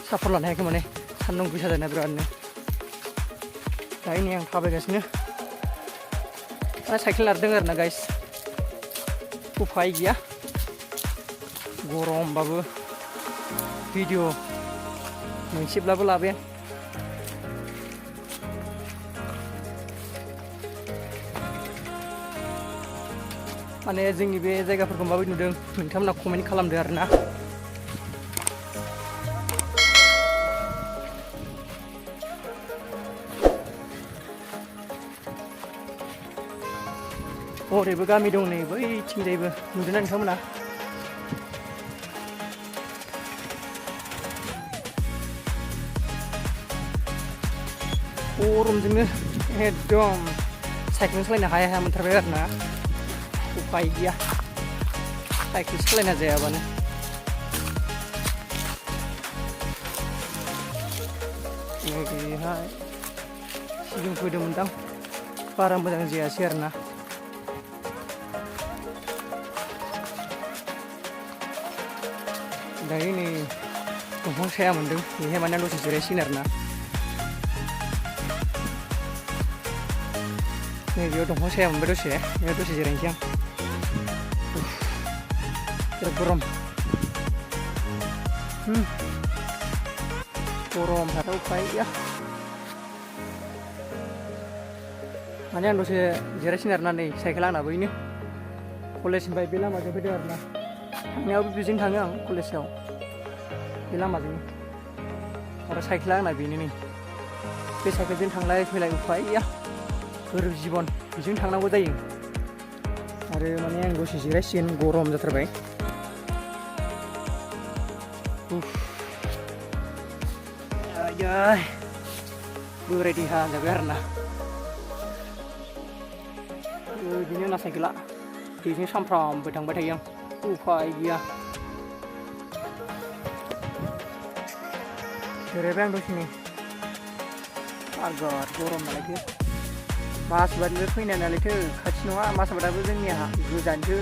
साफर लानो हायाखै माने सान्दुं गोसा जाना बिरादनो दायो नै आं थाबायगासिनो साइकेल लादों आरोना गाइस उफाय गैया गरमबाबो भिडिअ मोनसेब्लाबो लाबाय माने जोंनि बे जायगाफोरखौ माबायदि नुदों नोंथांमोना कमेन्ट खालामदो आरोना ओरैबो गामि दं नै बैथिंजायबो नुदोंना नोंथांमोना गरमजोंनो एकदम साइकेल सालायनो हाया हाया मोनथारबाय आरोना उफाय गैया साइकेल सालायना जायाबानो ओरैहाय सिगां फैदोंमोनदां बारा मोजां जायासै आरोना दायो नै दंफां साया मोन्दों बेहाय माने दसे जिरायसिगोन आरोना नै बेयाव दंफां साया मोनबाय बेयाव दसे जिरायनोसै आं बिराद गरम गरमथार उफाय गैया माने आं दसे जिरायसिगोन आरोना नै साइकेल आंना बैनो कलेजनिफ्राय बे लामाजों फैदों आरोना थांनायावबो बेजों थाङो आं कलेजाव बे लामाजों आरो साइकेला आंना बेनो नै बे साइकेलजों थांलाय फैलाय उफाय गैया गोरोब जिबन बेजों थांनांगौ जायो आरो माने आं दसे जिरायसिगोन गरम जाथारबाय आयै बोराय देहा जाबाय आरोना बिदिनो ना साइकेला बेजों सानफ्रामबो थांबाय थायो आं उफाय गैया जिरायबाय आं दसेनो आगोर गरम नालायथो मासबारिनिफ्राय फैनाय नालायथो खाथि नङा मासबारियाबो जोंनिया गोजानसो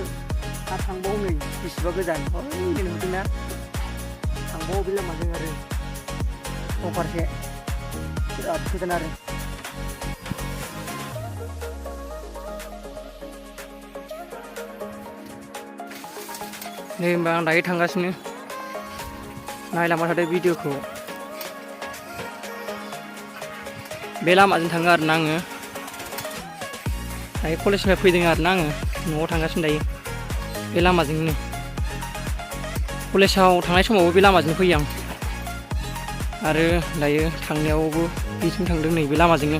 आरो थांबावो नै बेसेबा गोजान ओइ नुदोंना थांबावो बे लामाजों आरो फारसे बिराद गोजान आरो नै होनबा आं दायो थांगासिनो नायलांबाय थादो भिडिअखौ बे लामाजों थाङो आरोना आङो दायो कलेजनिफ्राय फैदों आरोना आङो न'आव थांगासिनो दायो बे लामाजोंनो कलेजाव थांनाय समावबो बे लामाजों फैयो आं आरो दायो थांनायावबो बेथिं थांदों नै बे लामाजोंनो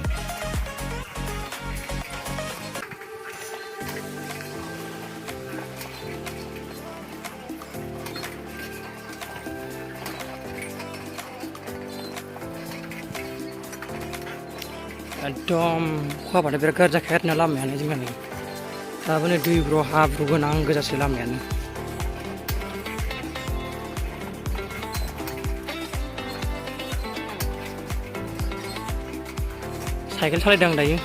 एकदम अखा हाबाथाय बिराद गाज्रि जाखायो आरोना लामायानो जोंना नै दाबो नै दैब्र' हाब्रु गोनां गोजासो लामायानो साइकेल सालायदों आं दायो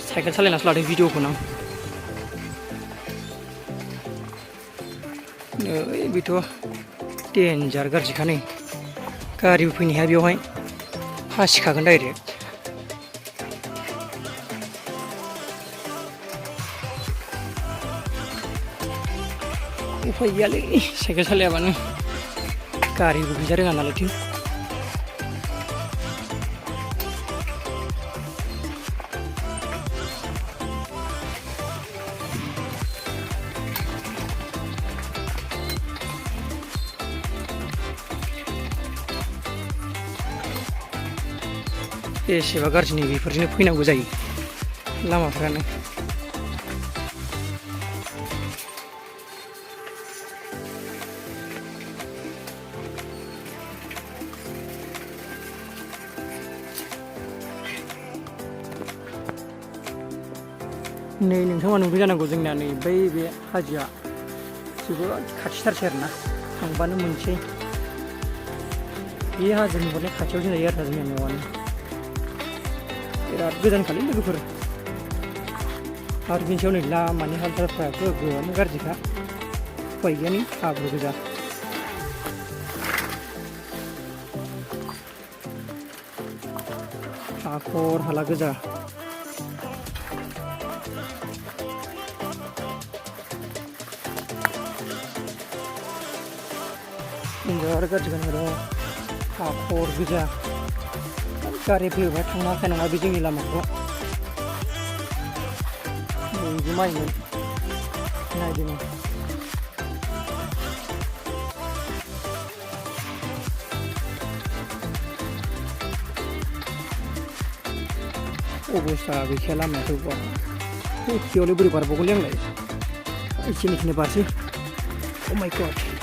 साइकेल सालायनासो लादों भिडिअखौनो आं नै बेथ' डेन्जार गाज्रिखा नै गारिबो फैनो हाया बेवहाय फासिखागोन डाइरेक्ट उफाय गैयालै साइकेल सालायाबानो गारिबो गैजा रोङा नालायथो एसेबा गाज्रि नै बेफोरजोंनो फैनांगौ जायो लामाफ्रानो नै नोंथाङा नुदों जानांगौ जोंना नै बै बे हाजोआ जोबोद खाथिथारसै आरोना थांबानो मोनसै बे हाजो नुहरनाय खाथियाव जायो आरोना जोंनि न'आनो बिराद गोजानखालै लोगोफोर आरो बिनि सायाव नै लामानि हाल सालफ्रा गोगोम गाज्रिखा उफाय गैया नै हाब्रु गोजा हाखर हाला गोजा देन्जार गाज्रिखौनो र' हाखर गोजा गारि फैयोबा थांनो हाखानाय नङा बे जोंनि लामाखौ बयबो माइमोन नायदों अबस्था गैखाया लामायाथ' बा एखेयावलाय बोरै बारबावगोनलै आंलाय एसेनिखौनो बारसै अ माय गड